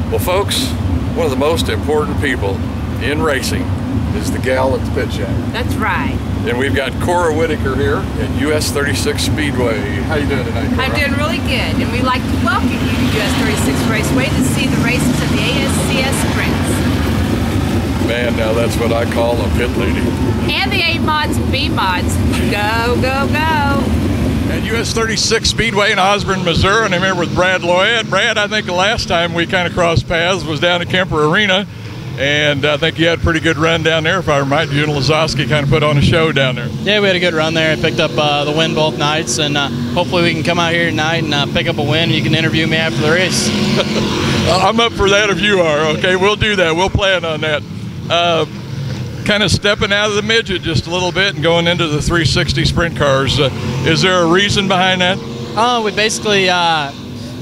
Well, folks, one of the most important people in racing is the gal at the pit shack. That's right. And we've got Cora Whitaker here at US 36 Speedway. How you doing tonight, Cora? I'm doing really good, and we'd like to welcome you to US 36 Raceway to see the races of the ASCS Sprints. Man, now that's what I call a pit lady. And the A mods and B mods. Go, go, go. At US 36 Speedway in Osborne, Missouri, and I'm here with Brad Lloyd. Brad, I think the last time we kind of crossed paths was down at Kemper Arena, and I think you had a pretty good run down there, if I remember. You and Lazowski kind of put on a show down there. Yeah, we had a good run there. I picked up the win both nights, and hopefully we can come out here tonight and pick up a win, and you can interview me after the race. I'm up for that if you are. Okay, we'll do that. We'll plan on that. Kind of stepping out of the midget just a little bit and going into the 360 sprint cars. Is there a reason behind that? We basically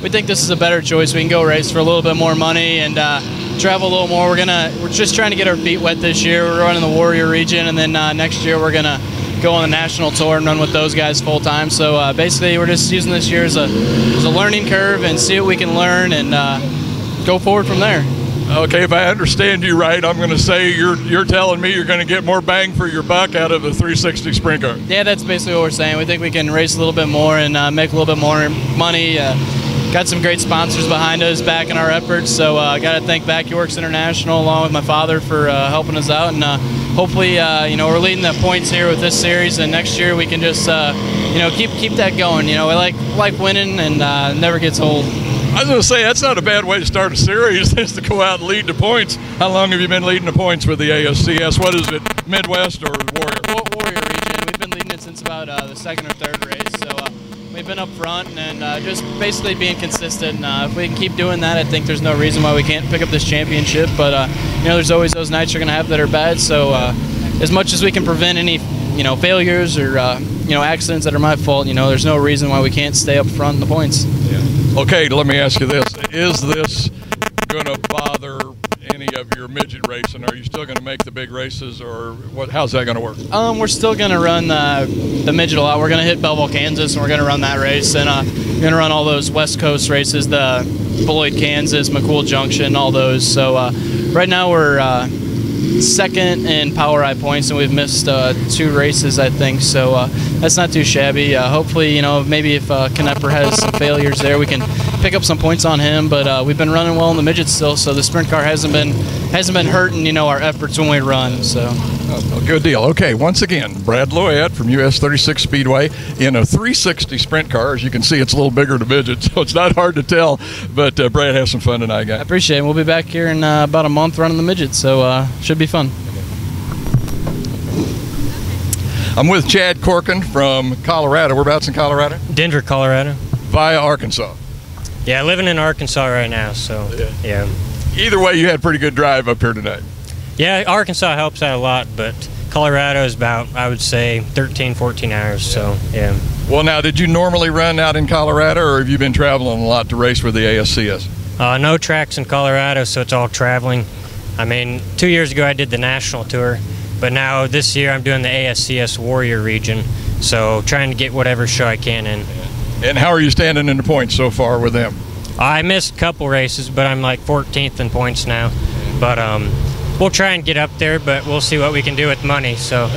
we think this is a better choice. We can go race for a little bit more money and travel a little more. We're just trying to get our feet wet this year. We're running the Warrior region, and then next year we're gonna go on the national tour and run with those guys full time. So basically, we're just using this year as a learning curve and see what we can learn and go forward from there. Okay, if I understand you right, I'm going to say you're telling me you're going to get more bang for your buck out of the 360 sprint car. Yeah, that's basically what we're saying. We think we can race a little bit more and make a little bit more money. Got some great sponsors behind us backing our efforts, so I got to thank Backyorks International along with my father for helping us out, and hopefully we're leading the points here with this series, and next year we can just keep that going. We like winning, and never gets old. I was going to say, that's not a bad way to start a series, is to go out and lead the points. How long have you been leading the points with the ASCS? What is it, Midwest or Warrior? Warrior region. We've been leading it since about the second or third race, so we've been up front and just basically being consistent. If we can keep doing that, I think there's no reason why we can't pick up this championship, but there's always those nights you're going to have that are bad, so as much as we can prevent any failures or accidents that are my fault, there's no reason why we can't stay up front in the points. Yeah. Okay, let me ask you this. Is this going to bother any of your midget racing? Are you still going to make the big races, or how's that going to work? We're still going to run the midget a lot. We're going to hit Belleville, Kansas, and we're going to run that race. And we're going to run all those West Coast races, the Beloit, Kansas, McCool Junction, all those. So right now we're second in Power I points, and we've missed 2 races, I think, so that's not too shabby. Hopefully, maybe if Knepper has some failures there, we can pick up some points on him, but we've been running well in the midgets still, so the sprint car hasn't been hurting our efforts when we run. So good deal. Okay, once again, Brad Lloyd from US 36 Speedway in a 360 sprint car. As you can see, it's a little bigger than midget, so it's not hard to tell, but Brad, have some fun tonight, guys. I appreciate it. We'll be back here in about a month running the midgets, so should be fun. I'm with Chad Corkin from Colorado. Whereabouts in Colorado? Denver, Colorado. Via Arkansas. Yeah, living in Arkansas right now, so yeah. Either way, you had a pretty good drive up here tonight. Yeah, Arkansas helps out a lot, but Colorado is about, I would say, 13, 14 hours, so yeah. Well, now, did you normally run out in Colorado, or have you been traveling a lot to race with the ASCS? No tracks in Colorado, so it's all traveling. I mean, 2 years ago I did the national tour, but now this year I'm doing the ASCS Warrior region, so trying to get whatever show I can in. And how are you standing in the points so far with them? I missed a couple races, but I'm like 14th in points now. But we'll try and get up there, but we'll see what we can do with money. So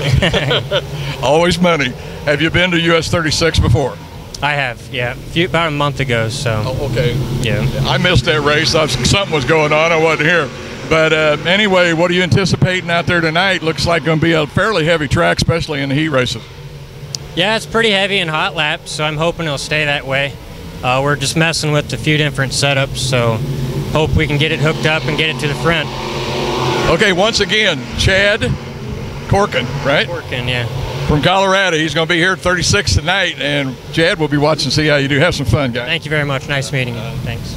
always money. Have you been to US 36 before? I have, yeah, about a month ago. So okay. Yeah. I missed that race. Something was going on. I wasn't here. But anyway, what are you anticipating out there tonight? Looks like going to be a fairly heavy track, especially in the heat races. Yeah, it's pretty heavy in hot laps, so I'm hoping it'll stay that way. We're just messing with a few different setups, so hope we can get it hooked up and get it to the front. Okay, once again, Chad Corkin, right? Corkin, yeah. From Colorado. He's going to be here at 36 tonight, and Chad will be watching to see how you do. Have some fun, guys. Thank you very much. Nice meeting you. Thanks.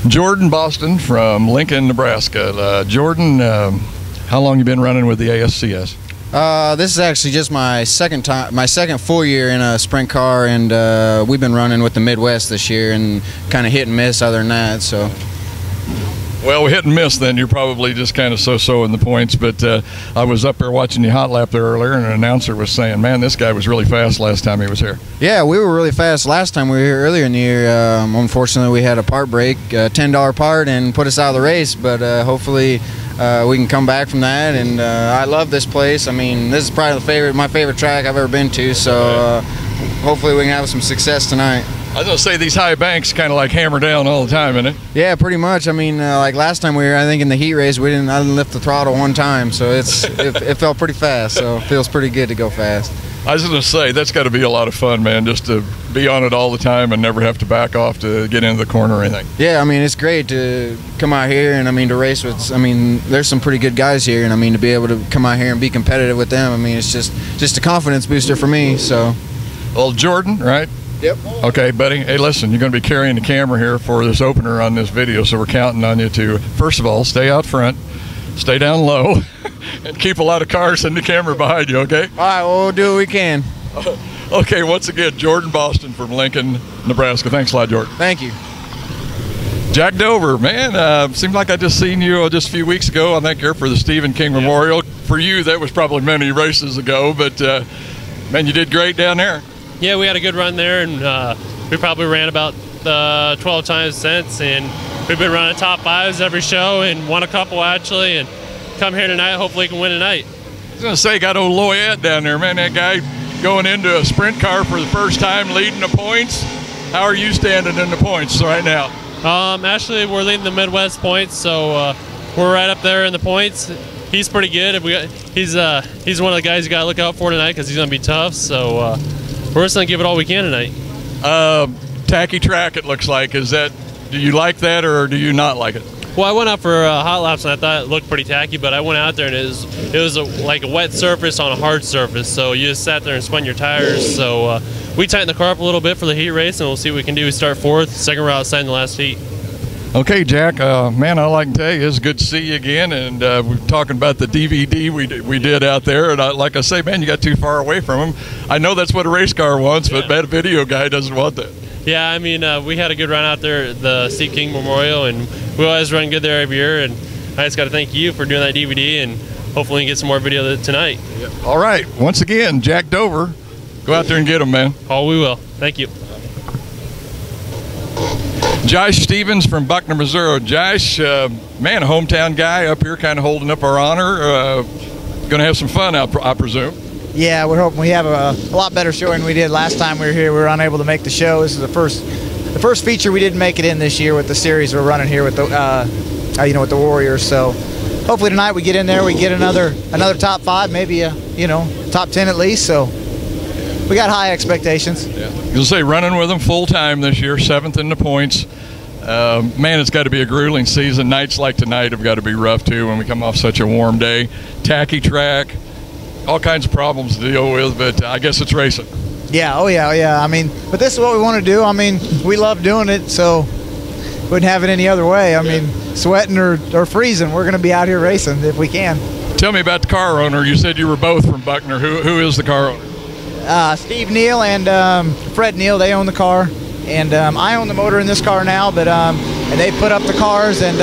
Jordan Boston from Lincoln, Nebraska. Jordan, how long you been running with the ASCS? This is actually just my second full year in a sprint car, and we've been running with the Midwest this year, and kind of hit and miss other than that. So Well, hit and miss then. You're probably just kind of so-so in the points. But I was up there watching the hot lap there earlier, and an announcer was saying, man, this guy was really fast last time he was here. Yeah, we were really fast last time we were here earlier in the year. Unfortunately, we had a part break, $10 part, and put us out of the race. But hopefully we can come back from that. And I love this place. I mean, this is probably my favorite track I've ever been to. So hopefully we can have some success tonight. I was going to say, these high banks kind of like hammer down all the time, isn't it? Yeah, pretty much. I mean, like last time we were, I think in the heat race, I didn't lift the throttle one time, so it felt pretty fast, so it feels pretty good to go fast. I was going to say, that's got to be a lot of fun, man, just to be on it all the time and never have to back off to get into the corner or anything. Yeah, I mean, it's great to come out here and, I mean, to race with, I mean, there's some pretty good guys here, and, I mean, to be able to come out here and be competitive with them, I mean, it's just a confidence booster for me, so. Well, Jordan, right? Yep. Okay, buddy. Hey, listen, you're going to be carrying the camera here for this opener on this video, so we're counting on you to, first of all, stay out front, stay down low, and keep a lot of cars in the camera behind you, okay? All right, well, we'll do what we can. Okay, once again, Jordan Boston from Lincoln, Nebraska. Thanks a lot, Jordan. Thank you. Jack Dover, man, seemed like I just seen you just a few weeks ago, I think, here for the Stephen King Memorial. For you, that was probably many races ago, but, man, you did great down there. Yeah, we had a good run there, and we probably ran about 12 times since, and we've been running top fives every show and won a couple actually, and come here tonight, hopefully we can win tonight. I was going to say, got old Loyette down there, man, that guy going into a sprint car for the first time, leading the points. How are you standing in the points right now? Actually, we're leading the Midwest points, so we're right up there in the points. He's pretty good. He's one of the guys you got to look out for tonight because he's going to be tough, so we're just going to give it all we can tonight. Tacky track, it looks like. Do you like that or do you not like it? Well, I went out for hot laps and I thought it looked pretty tacky, but I went out there and it was like a wet surface on a hard surface, so you just sat there and spun your tires. So we tightened the car up a little bit for the heat race, and we'll see what we can do. We start fourth, second row outside in the last heat. Okay, Jack, man, all I can tell you, it's good to see you again, and we're talking about the DVD we did out there, and like I say, man, you got too far away from him. I know that's what a race car wants, but that video guy doesn't want that. Yeah, I mean, we had a good run out there at the Steve King Memorial, and we always run good there every year, and I just got to thank you for doing that DVD, and hopefully we can get some more video tonight. Yep. All right, once again, Jack Dover, go out there and get him, man. Oh, we will. Thank you. Josh Stevens from Buckner, Missouri. Josh, man, a hometown guy up here kind of holding up our honor. Going to have some fun, I presume. Yeah, we're hoping we have a lot better showing we did last time we were here. We were unable to make the show. This is the first feature we didn't make it in this year with the series we're running here with the with the Warriors. So hopefully tonight we get in there, we get another top 5, maybe top 10 at least. So we got high expectations. Yeah. You'll say running with them full time this year, 7th in the points. Man, it's got to be a grueling season. Nights like tonight have got to be rough too when we come off such a warm day. Tacky track, all kinds of problems to deal with, but I guess it's racing. Yeah, oh yeah. I mean, but this is what we want to do. I mean, we love doing it, so wouldn't have it any other way. I mean, sweating or freezing, we're going to be out here racing if we can. Tell me about the car owner. You said you were both from Buckner. Who is the car owner? Steve Neal and Fred Neal, they own the car, and I own the motor in this car now, but and they put up the cars, and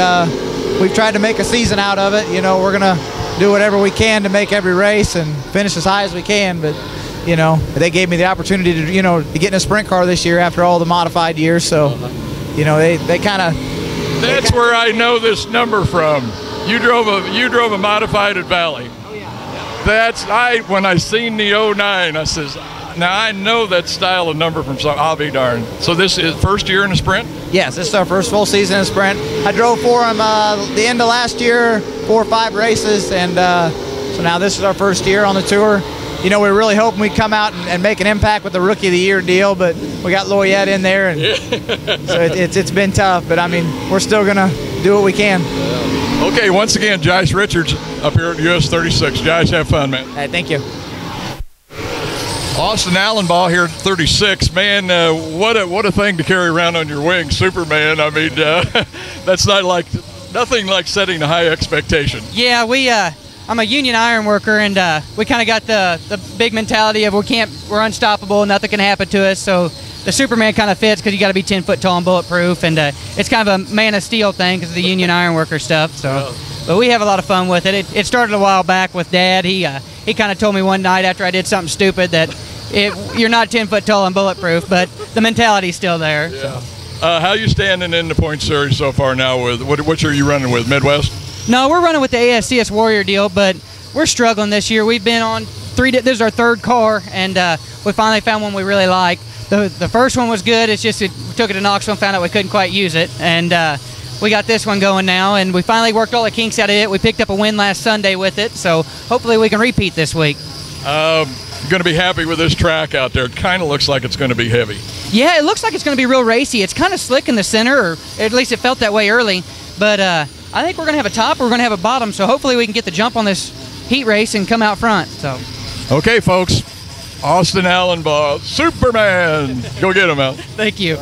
we've tried to make a season out of it. We're gonna do whatever we can to make every race and finish as high as we can, but they gave me the opportunity to to get in a sprint car this year after all the modified years, so they kind of. That's where I know this number from. You drove a modified at Valley. When I seen the 09, I says, now I know that style of number from, so I'll be darned. So this is first year in a sprint? Yes, this is our first full season in a sprint. I drove for him the end of last year, 4 or 5 races, and so now this is our first year on the tour. We're really hoping we come out and make an impact with the Rookie of the Year deal, but we got Loyette in there, and so it's been tough, but I mean, we're still gonna do what we can. Okay, once again, Josh Richards up here at US 36. Josh, have fun, man. Hey, thank you. Austin Allenbaugh here at 36. Man, what a thing to carry around on your wing, Superman. I mean, that's nothing like setting a high expectation. Yeah, I'm a union iron worker, and we kind of got the big mentality of we're unstoppable, nothing can happen to us. So the Superman kind of fits because you got to be 10 foot tall and bulletproof, and it's kind of a man of steel thing because of the union ironworker stuff. So, but we have a lot of fun with it. It started a while back with Dad. He kind of told me one night after I did something stupid that you're not 10 foot tall and bulletproof, but the mentality's still there. Yeah. How you standing in the point series so far now? With which are you running with? Midwest? No, we're running with the ASCS Warrior deal, but we're struggling this year. We've been on this is our third car, and we finally found one we really like. The first one was good. It's just we took it to Knoxville and found out we couldn't quite use it, and we got this one going now, and we finally worked all the kinks out of it. We picked up a win last Sunday with it, so hopefully we can repeat this week. Going to be happy with this track out there. It kind of looks like it's going to be heavy. Yeah, it looks like it's going to be real racy. It's kind of slick in the center, or at least it felt that way early. But I think we're going to have a top, or we're going to have a bottom, so hopefully we can get the jump on this heat race and come out front. So, okay, folks. Austin Allenbaugh, Superman. Go get him out. Thank you.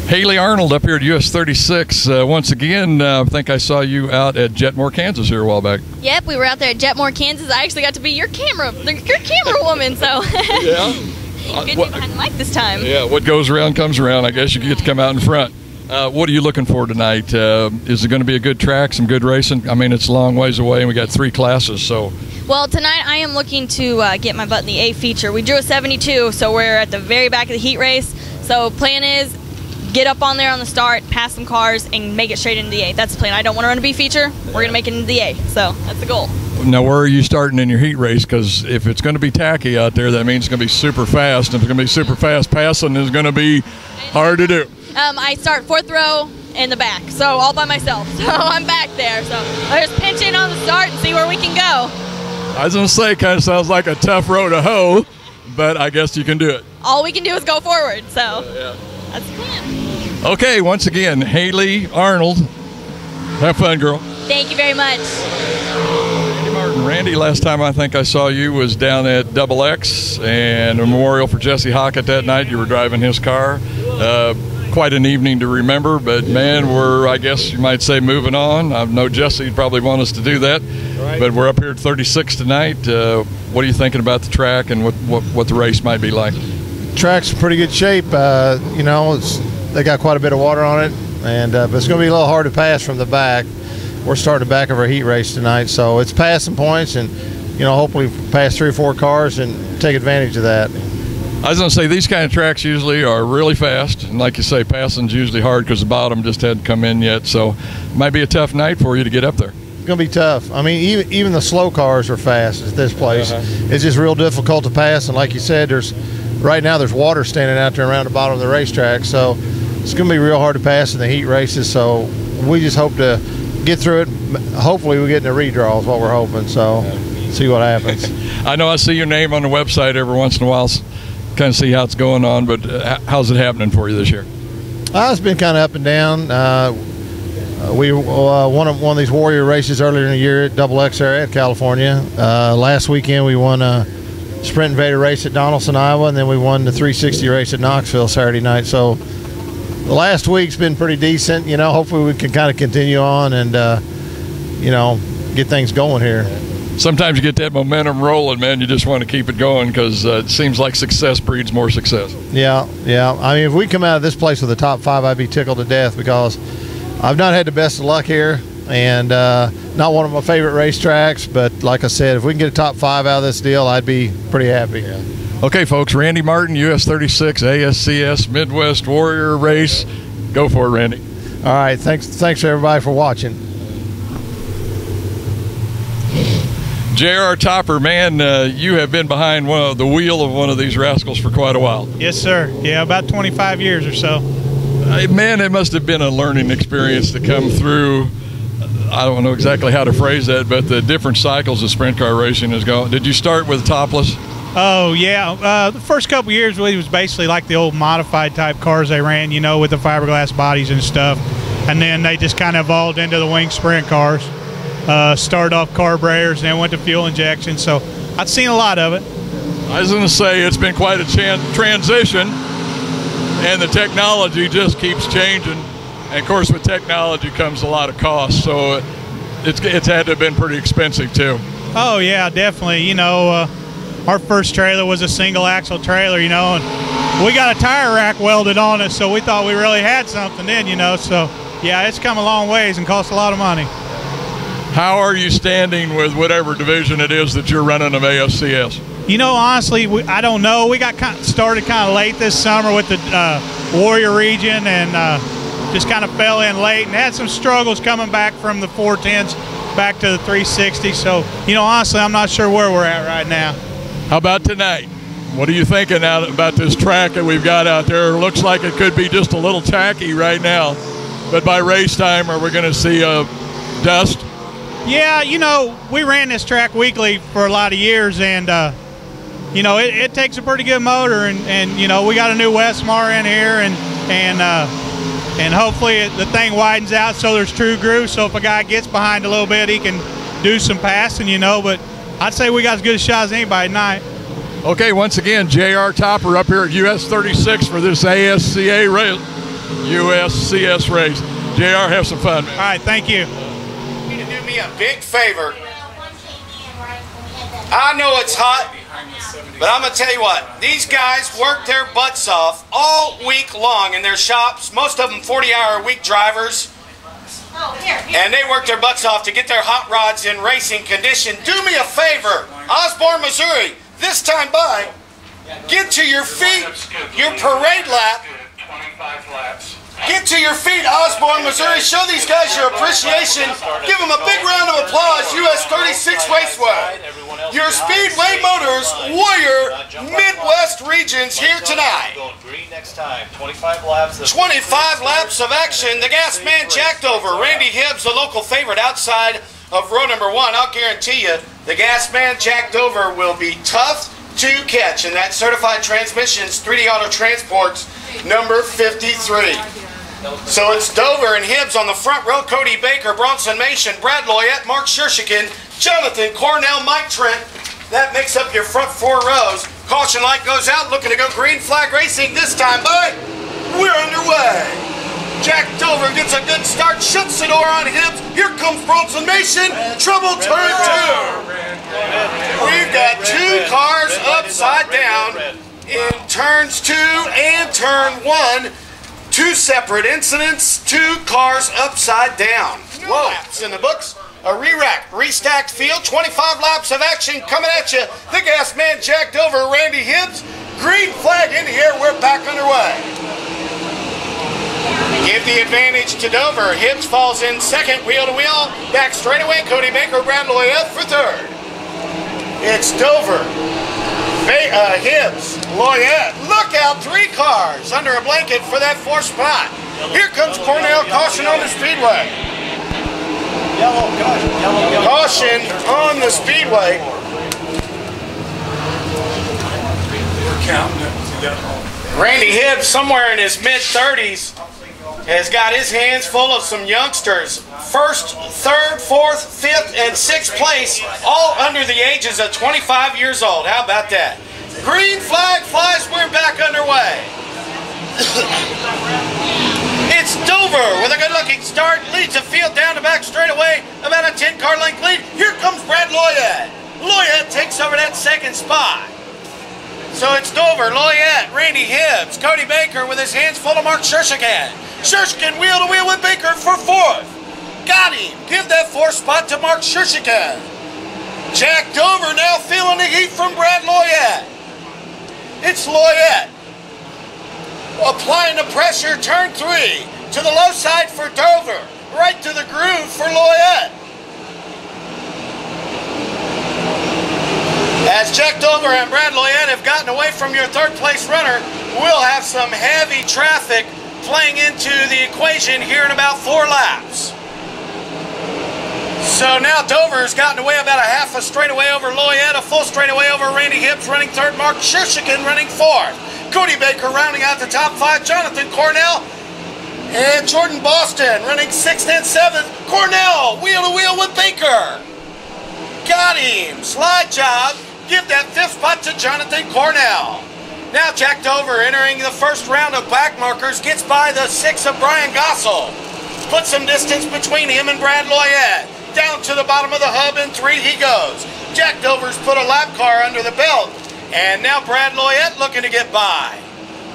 Haley Arnold up here at US 36. Once again, I think I saw you out at Jetmore, Kansas here a while back. Yep, we were out there at Jetmore, Kansas. I actually got to be your camera woman, so. Yeah. Good to be behind the mic this time. Yeah, what goes around comes around. I guess you get to come out in front. What are you looking for tonight? Is it going to be a good track, some good racing? I mean, it's a long ways away, and we got 3 classes, so. Well, tonight I am looking to get my butt in the A feature. We drew a 72, so we're at the very back of the heat race. So plan is get up on there on the start, pass some cars, and make it straight into the A. That's the plan. I don't want to run a B feature. We're going to make it into the A, so that's the goal. Now, where are you starting in your heat race? Because if it's going to be tacky out there, that means it's going to be super fast. And if it's going to be super fast, passing is going to be hard to do. I start 4th row in the back, so all by myself. So I'm back there. So I just pinch in on the start and see where we can go. I was going to say, it kind of sounds like a tough row to hoe, but I guess you can do it. All we can do is go forward, so that's the plan. Okay, once again, Haley Arnold. Have fun, girl. Thank you very much. Randy Martin. Randy, last time I think I saw you was down at XX and a memorial for Jesse Hockett that night. You were driving his car. Quite an evening to remember, but man, we're, I guess you might say, moving on. I know Jesse would probably want us to do that, but we're up here at 36 tonight. What are you thinking about the track and what the race might be like? Track's in pretty good shape. You know, they got quite a bit of water on it, and but it's going to be a little hard to pass from the back. We're starting the back of our heat race tonight, so it's passing points, and you know, hopefully pass 3 or 4 cars and take advantage of that. I was going to say, these kind of tracks usually are really fast, and like you say, passing's usually hard because the bottom just hadn't come in yet, so it might be a tough night for you to get up there. It's going to be tough. I mean, even the slow cars are fast at this place. It's just real difficult to pass, and like you said, right now there's water standing out there around the bottom of the racetrack, so it's going to be real hard to pass in the heat races, so we just hope to get through it. Hopefully we get in the redraw is what we're hoping, so see what happens. I know I see your name on the website every once in a while, kind of see how it's going on, but how's it happening for you this year? It's been kind of up and down. We won one of these Warrior races earlier in the year at XX area at California. Last weekend we won a Sprint Invader race at Donaldson, Iowa, and then we won the 360 race at Knoxville Saturday night. So the last week's been pretty decent. You know, hopefully we can kind of continue on and, you know, get things going here. Sometimes you get that momentum rolling, man. You just want to keep it going because it seems like success breeds more success. Yeah. I mean, if we come out of this place with a top 5, I'd be tickled to death because I've not had the best of luck here and not one of my favorite racetracks. But like I said, if we can get a top 5 out of this deal, I'd be pretty happy. Yeah. Okay, folks, Randy Martin, US 36, ASCS, Midwest Warrior race. Go for it, Randy. All right. Thanks everybody for watching. J.R. Topper, man, you have been behind the wheel of one of these rascals for quite a while. Yes, sir. Yeah, about 25 years or so. Man, it must have been a learning experience to come through. I don't know exactly how to phrase that, but the different cycles of sprint car racing has gone. Did you start with topless? Oh, yeah. The first couple years really was basically like the old modified type cars they ran, you know, with the fiberglass bodies and stuff. And then they just kind of evolved into the wing sprint cars. Started off carburetors and then went to fuel injection. So I've seen a lot of it. I was going to say it's been quite a transition, and the technology just keeps changing. And of course, with technology comes a lot of cost. So it's had to have been pretty expensive too. Oh yeah, definitely. You know, our first trailer was a single axle trailer. You know, and we got a tire rack welded on us, so we thought we really had something then, you know. So, yeah, it's come a long ways and costs a lot of money. How are you standing with whatever division it is that you're running of ASCS? You know, honestly, I don't know. We got started kind of late this summer with the Warrior region, and just kind of fell in late and had some struggles coming back from the 410s back to the 360. So, you know, honestly, I'm not sure where we're at right now. How about tonight? What are you thinking now about this track that we've got out there? It looks like it could be just a little tacky right now, but by race time, are we going to see dust? Yeah, you know, we ran this track weekly for a lot of years, and you know, it takes a pretty good motor, and you know, we got a new Westmar in here, and hopefully the thing widens out so there's true groove, so if a guy gets behind a little bit, he can do some passing, you know. But I'd say we got as good a shot as anybody tonight. Okay, once again, JR Topper up here at US 36 for this ASCA race, USCS race. JR, have some fun, man. All right, thank you. You need to do me a big favor. I know it's hot, but I'm going to tell you what. These guys work their butts off all week long in their shops. Most of them 40-hour-a-week drivers. And they work their butts off to get their hot rods in racing condition. Do me a favor, Osborne, Missouri, this time by, get to your feet, your parade lap. 25 laps. Get to your feet, Osborne, Missouri. Show these guys your appreciation. Give them a big round of applause, US 36 Raceway. Your Speedway Motors Warrior Midwest regions here tonight. 25 laps. 25 laps of action. The gas man jacked over. Randy Hibbs, the local favorite outside of row number 1. I'll guarantee you the gas man jacked over will be tough to catch. And that certified transmission's 3D Auto Transport's number 53. So it's Dover and Hibbs on the front row. Cody Baker, Bronson Mason, Brad Loyette, Mark Shershikin, Jonathan Cornell, Mike Trent. That makes up your front 4 rows. Caution light goes out, looking to go green flag racing this time, but we're underway. Jack Dover gets a good start, shuts the door on Hibbs. Here comes Bronson Mason, trouble turn 2. We've got 2 cars upside down in turns 2 and turn 1. 2 separate incidents, 2 cars upside down. Whoa, it's in the books. A re-rack, restacked field, 25 laps of action coming at you. The gas man jacked over Randy Hibbs. Green flag in the air, we're back underway. Give the advantage to Dover. Hibbs falls in second, wheel to wheel. Back straightaway, Cody Baker, Brad Loyette for third. It's Dover, Hibbs, Loyette. Look out, 3 cars under a blanket for that 4th spot. Here comes Cornell, caution on the speedway. Caution on the speedway. Randy Hibbs, somewhere in his mid-30s, has got his hands full of some youngsters. 1st, 3rd, 4th, 5th, and 6th place, all under the ages of 25 years old. How about that? Green flag flies, we're back underway. It's Dover with a good-looking start, leads the field down the back straightaway, about a 10-car length lead. Here comes Brad Loyette. Loyette takes over that 2nd spot. So it's Dover, Loyette, Randy Hibbs, Cody Baker with his hands full of Mark Shershikin. Shershikin wheel to wheel with Baker for 4th. Got him. Give that 4th spot to Mark Shershikin. Jack Dover now feeling the heat from Brad Loyette. It's Loyette. Applying the pressure, turn 3. To the low side for Dover. Right to the groove for Loyette. As Jack Dover and Brad Loyette have gotten away from your 3rd place runner, we'll have some heavy traffic playing into the equation here in about 4 laps. So now Dover's gotten away about a half a straightaway over Loyette, a full straightaway over Randy Hibbs running 3rd, Mark Shershikin running 4th. Cody Baker rounding out the top 5, Jonathan Cornell and Jordan Boston running 6th and 7th. Cornell wheel to wheel with Baker. Got him. Slide job. Give that 5th spot to Jonathan Cornell. Now Jack Dover entering the 1st round of back markers, gets by the 6 of Brian Gossel. Put some distance between him and Brad Loyette. Down to the bottom of the hub in 3 he goes. Jack Dover's put a lap car under the belt. And now Brad Loyette looking to get by.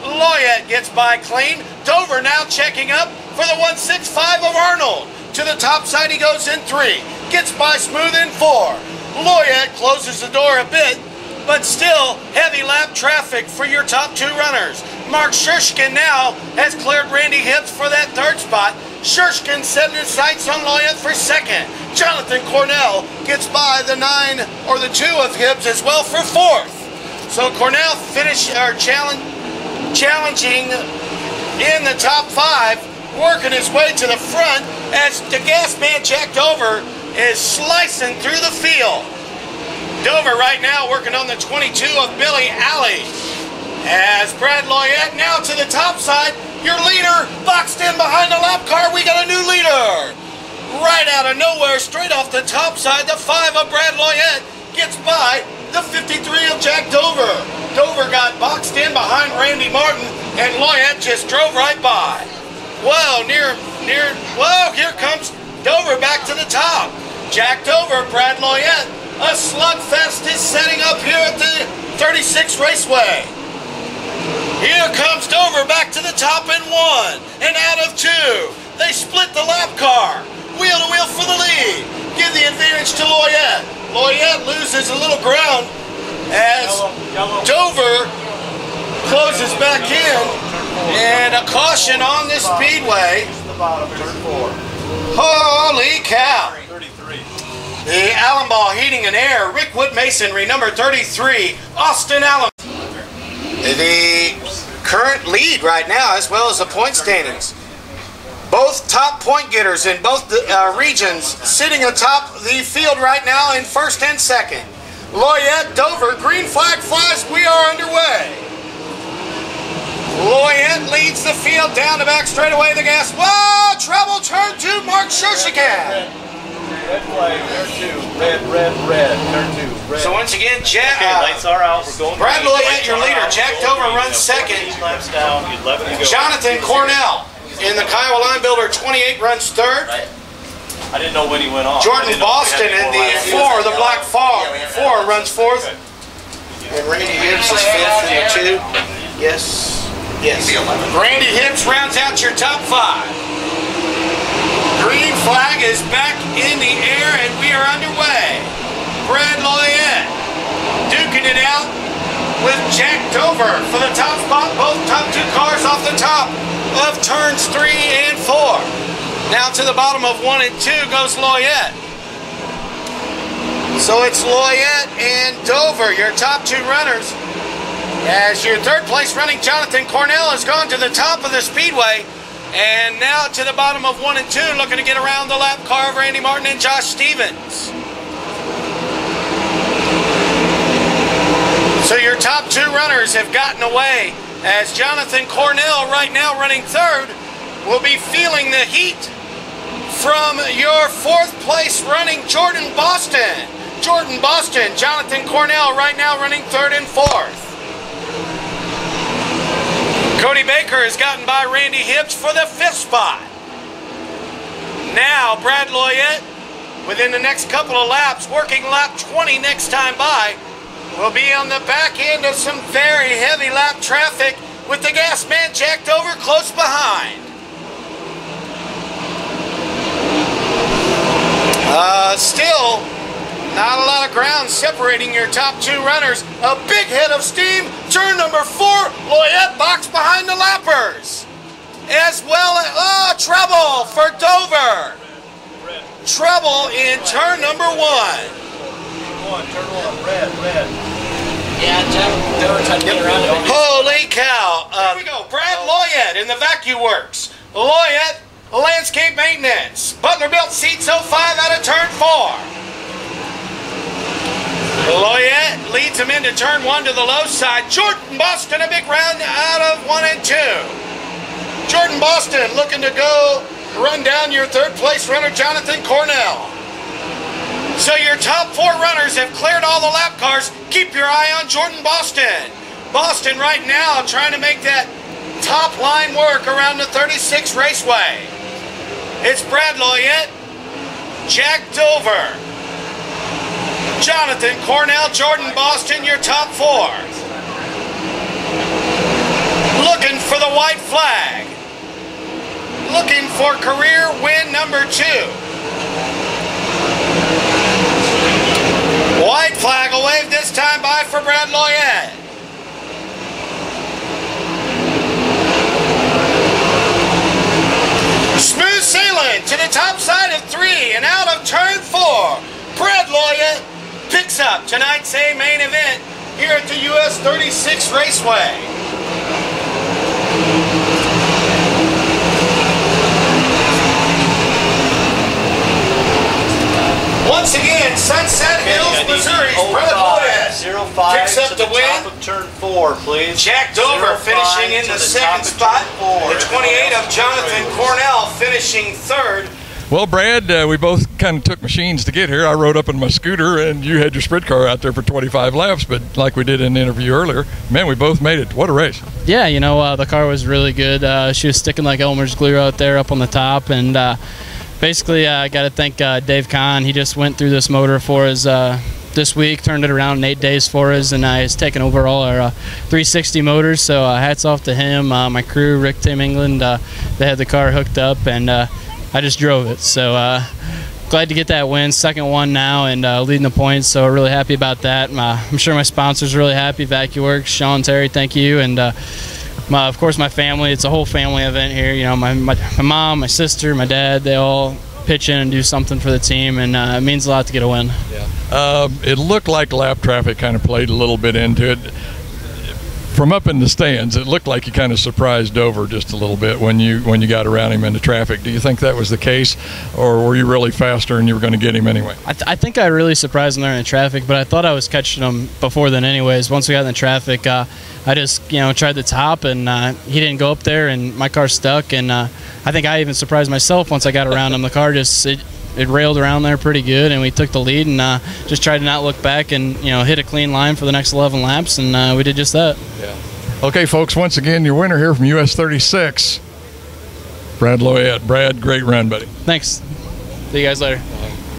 Loyette gets by clean. Dover now checking up for the 165 of Arnold. To the top side he goes in 3. Gets by smooth in 4. Loyette closes the door a bit, but still heavy lap traffic for your top 2 runners. Mark Shershkin now has cleared Randy Hibbs for that 3rd spot. Shershkin setting his sights on Loyette for 2nd. Jonathan Cornell gets by the 9 or the 2 of Hibbs as well for 4th. So Cornell challenging in the top 5, working his way to the front as the gas man Jack Dover is slicing through the field. Dover right now working on the 22 of Billy Alley. As Brad Loyette now to the top side, your leader boxed in behind the lap car. We got a new leader. Right out of nowhere, straight off the top side, the 5 of Brad Loyette gets by the 53 of Jack Dover. Dover got boxed in behind Randy Martin, and Loyette just drove right by. Well, well, here comes Dover back to the top. Jack Dover, Brad Loyette. A slugfest is setting up here at the 36 Raceway. Here comes Dover back to the top in 1 and out of 2. They split the lap car. Wheel to wheel for the lead. Give the advantage to Loyette. Loyette loses a little ground as Dover closes back in. And a caution on this speedway. Holy cow. The Allen Ball Heating and Air, Rick Wood Masonry, number 33, Austin Allen. The current lead right now, as well as the point standings. Both top point getters in both the regions sitting atop the field right now in 1st and 2nd. Loyette, Dover, green flag flies, we are underway. Loyette leads the field down the back straightaway, the gas. Whoa, trouble, turn 2, Mark Shershkin. Red flag, turn 2. Red, turn 2. Red. So once again, lights are out. We're going. Brad Loyette, your leader. Jack Dover runs 2nd. Jonathan Cornell in the Kiowa Line Builder 28 runs 3rd. I didn't know when he went off. Jordan Boston in the 4, the Black Fog 4 runs 4th. And Randy Hibbs is 5th in the 2. Yes. Randy Hibbs rounds out your top 5. Green flag is back in the air and we are underway. Brad Loyette duking it out with Jack Dover for the top spot. Both top 2 cars off the top of turns 3 and 4. Now to the bottom of 1 and 2 goes Loyette. So it's Loyette and Dover, your top 2 runners. As your 3rd place running Jonathan Cornell has gone to the top of the speedway. And now to the bottom of 1 and 2, looking to get around the lap car of Randy Martin and Josh Stevens. So your top 2 runners have gotten away, as Jonathan Cornell, right now running 3rd, will be feeling the heat from your 4th place running Jordan Boston. Jordan Boston, Jonathan Cornell right now running 3rd and 4th. Cody Baker has gotten by Randy Hibbs for the 5th spot. Now Brad Loyette, within the next couple of laps, working lap 20 next time by, will be on the back end of some very heavy lap traffic with the gas man Jack Dover close behind. Still, not a lot of ground separating your top 2 runners. A big head of steam. Turn number 4, Loyette box behind the lappers. As well as, trouble for Dover. Trouble in turn number 1. Turn 1, red. Yeah, Jack Dover tried to get around it. Holy cow. Here we go. Brad Loyette in the Vacuum Works. Loyette, Landscape Maintenance. Butler Built Seats 05 out of turn 4. Loyette leads him into turn 1 to the low side. Jordan Boston, a big round out of 1 and 2. Jordan Boston looking to go run down your 3rd place runner, Jonathan Cornell. So your top 4 runners have cleared all the lap cars. Keep your eye on Jordan Boston. Boston right now trying to make that top line work around the 36 Raceway. It's Brad Loyette, Jack Dover, Jonathan Cornell, Jordan Boston, your top 4. for the white flag. Looking for career win number 2. White flag will wave this time by for Brad Loyette. Smooth sailing to the top side of 3 and out of turn 4. Brad Loyette picks up tonight's A-Main event here at the US 36 Raceway. Once again, Sunset Hills, Missouri's Brad Loyette picks up the win. Top of turn 4, please. Jack Dover finishing in the second spot. The 28 of Jonathan Cornell finishing third. Well, Brad, we both kind of took machines to get here. I rode up in my scooter, and you had your sprint car out there for 25 laps. But like we did in the interview earlier, man, we both made it. What a race. Yeah, you know, the car was really good. She was sticking like Elmer's glue out there up on the top. And basically, I got to thank Dave Kahn. He just went through this motor for us this week, turned it around in 8 days for us, and he's taken over all our 360 motors. So hats off to him. My crew, Rick, Tim, England, they had the car hooked up, and I just drove it. So glad to get that win, second one now, and leading the points. So really happy about that. I'm sure my sponsors are really happy. VacuWorks, Sean, Terry, thank you, and of course my family. It's a whole family event here. You know, my mom, my sister, my dad, they all pitch in and do something for the team, and it means a lot to get a win. Yeah. It looked like lap traffic kind of played a little bit into it. From up in the stands, it looked like you kind of surprised Dover just a little bit when you got around him into traffic. Do you think that was the case, or were you really faster and you were going to get him anyway? I think I really surprised him there in the traffic, but I thought I was catching him before then anyways. Once we got in the traffic, I just tried the top, and he didn't go up there, and my car stuck, and I think I even surprised myself once I got around him. The car just it railed around there pretty good, and we took the lead, and just tried to not look back and hit a clean line for the next 11 laps, and we did just that. Yeah. Okay, folks, once again, your winner here from US 36, Brad Loyette. Brad, great run, buddy. Thanks. See you guys later.